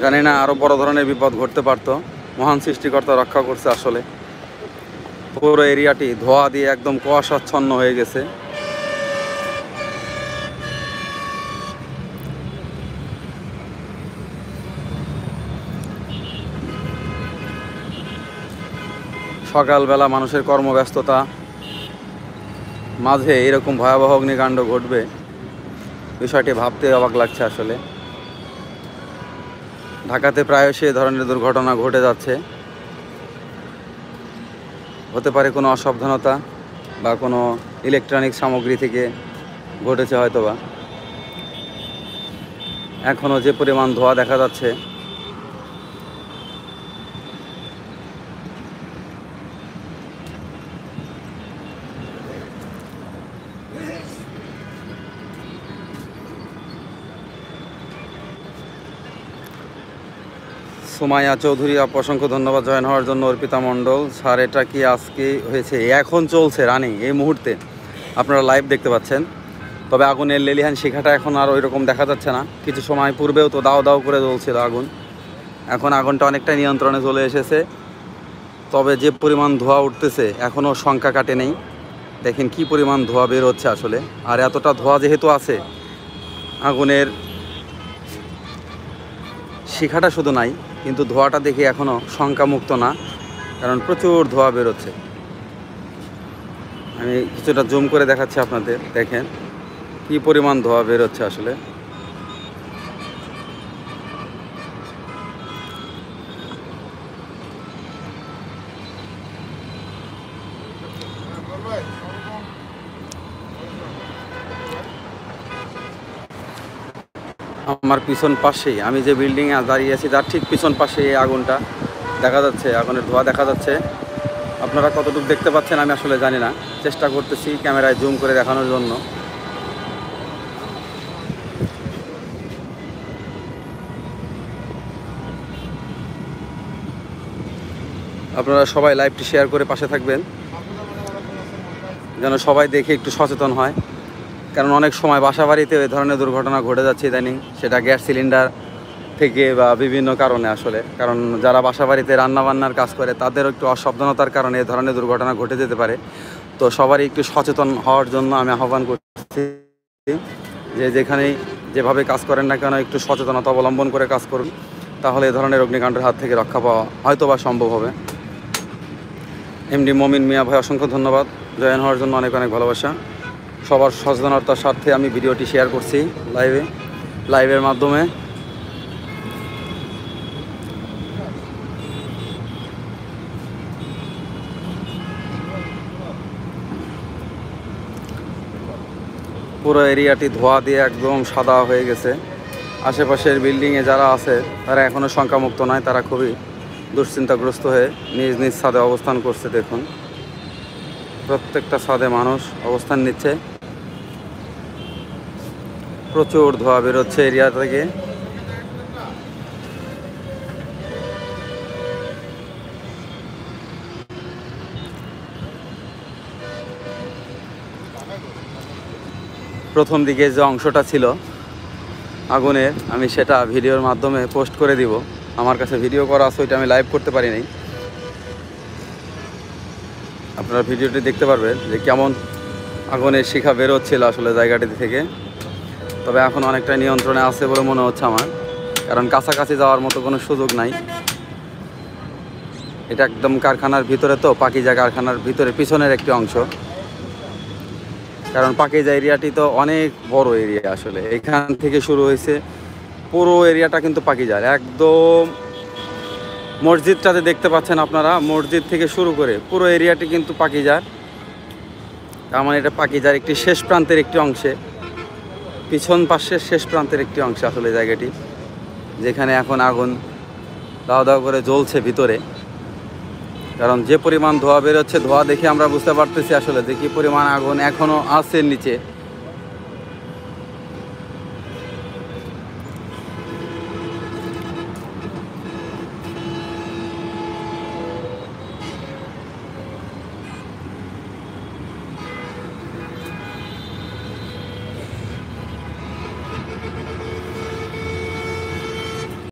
জানি না আরও বড় ধরনের বিপদ ঘটতে পারত। মহান সৃষ্টিকর্তা রক্ষা করছে আসলে। পুরো এরিয়াটি ধোঁয়া দিয়ে একদম কুয়াশাচ্ছন্ন হয়ে গেছে। সকালবেলা মানুষের কর্মব্যস্ততা মাঝে এরকম ভয়াবহ অগ্নিকাণ্ড ঘটবে, বিষয়টি ভাবতে অবাক লাগছে আসলে। ঢাকাতে প্রায়শই এ ধরনের দুর্ঘটনা ঘটে যাচ্ছে। হতে পারে কোনো অসাবধানতা বা কোনো ইলেকট্রনিক সামগ্রী থেকে ঘটেছে হয়তোবা। এখনও যে পরিমাণ ধোঁয়া দেখা যাচ্ছে, সুমাইয়া চৌধুরী আপু অসংখ্য ধন্যবাদ জয়েন হওয়ার জন্য। অর্পিতা মণ্ডল স্যার, এটা কি আজকে হয়েছে? এখন চলছে রানিং এই মুহূর্তে, আপনারা লাইভ দেখতে পাচ্ছেন। তবে আগুনের লেলিহান শিখাটা এখন আর ওই রকম দেখা যাচ্ছে না। কিছু সময় পূর্বেও তো দাও দাও করে জ্বলছিল আগুন। এখন আগুনটা অনেকটা নিয়ন্ত্রণে চলে এসেছে। তবে যে পরিমাণ ধোঁয়া উঠতেছে এখনও সংখ্যা কাটে নেই। দেখেন কি পরিমাণ ধোঁয়া বের হচ্ছে আসলে। আর এতটা ধোঁয়া যেহেতু আছে, আগুনের শিখাটা শুধু নাই, কিন্তু ধোঁয়াটা দেখে এখনও শঙ্কামুক্ত না, কারণ প্রচুর ধোঁয়া বেরোচ্ছে। আমি কিছুটা জুম করে দেখাচ্ছি আপনাদের, দেখেন কি পরিমাণ ধোঁয়া বেরোচ্ছে আসলে। আমার পিছন পাশেই, আমি যে বিল্ডিংয়ে দাঁড়িয়ে আছি তার ঠিক পিছন পাশে এই আগুনটা দেখা যাচ্ছে, আগুনের ধোঁয়া দেখা যাচ্ছে। আপনারা কতটুকু দেখতে পাচ্ছেন আমি আসলে জানি না, চেষ্টা করতেছি ক্যামেরায় জুম করে দেখানোর জন্য। আপনারা সবাই লাইভটি শেয়ার করে পাশে থাকবেন, যেন সবাই দেখে একটু সচেতন হয়। কারণ অনেক সময় বাসা বাড়িতে এই ধরনের দুর্ঘটনা ঘটে যাচ্ছে ইদানিং, সেটা গ্যাস সিলিন্ডার থেকে বা বিভিন্ন কারণে আসলে। কারণ যারা বাসা বাড়িতে রান্নাবান্নার কাজ করে তাদের একটু অসাবধানতার কারণে এই ধরনের দুর্ঘটনা ঘটে যেতে পারে। তো সবারই একটু সচেতন হওয়ার জন্য আমি আহ্বান করছি যে যেখানেই যেভাবে কাজ করেন না কেন একটু সচেতনতা অবলম্বন করে কাজ করুন, তাহলে এই ধরনের অগ্নিকাণ্ডের হাত থেকে রক্ষা পাওয়া হয়তো বা সম্ভব হবে। এমডি মমিন মিয়া ভাই অসংখ্য ধন্যবাদ জয়েন হওয়ার জন্য, অনেক অনেক ভালোবাসা। সবার সচেতনতার স্বার্থে আমি ভিডিওটি শেয়ার করছি লাইভের মাধ্যমে। পুরো এরিয়াটি ধোঁয়া দিয়ে একদম সাদা হয়ে গেছে। আশেপাশের বিল্ডিংয়ে যারা আছে তারা এখনও শঙ্কামুক্ত নয়, তারা খুবই দুশ্চিন্তাগ্রস্ত হয়ে নিজ নিজ ছাদে অবস্থান করছে। দেখুন প্রত্যেকটা ছাদে মানুষ অবস্থান নিচ্ছে। প্রচুর ধোঁয়া বেরোচ্ছে এরিয়া থেকে। প্রথম দিকে যে অংশটা ছিল আগুনের, আমি সেটা ভিডিওর মাধ্যমে পোস্ট করে দিব। আমার কাছে ভিডিও করা আছে, ওইটা আমি লাইভ করতে পারি নাই। আপনারা ভিডিওটি দেখতে পারবেন যে কেমন আগুনের শিখা বেরোচ্ছিল আসলে জায়গাটি থেকে। তবে এখন অনেকটা নিয়ন্ত্রণে আছে বলে মনে হচ্ছে আমার, কারণ কাছাকাছি যাওয়ার মতো কোনো সুযোগ নাই। এটা একদম কারখানার ভিতরে, তো পাকিজা কারখানার ভিতরে পিছনের একটি অংশ। কারণ পাকিজা এরিয়াটি তো অনেক বড় এরিয়া আসলে, এখান থেকে শুরু হয়েছে পুরো এরিয়াটা কিন্তু পাকিজার। একদম মসজিদটাতে দেখতে পাচ্ছেন আপনারা, মসজিদ থেকে শুরু করে পুরো এরিয়াটি কিন্তু পাকিজার। তার মানে এটা পাকিজার একটি শেষ প্রান্তের একটি অংশে, পিছন পাশের শেষ প্রান্তের একটি অংশে আসলে জায়গাটি, যেখানে এখন আগুন দাও দাও করে জ্বলছে ভিতরে। কারণ যে পরিমাণ ধোঁয়া বেরোচ্ছে, ধোঁয়া দেখে আমরা বুঝতে পারতেছি আসলে যে কী পরিমাণ আগুন এখনও আছে নিচে।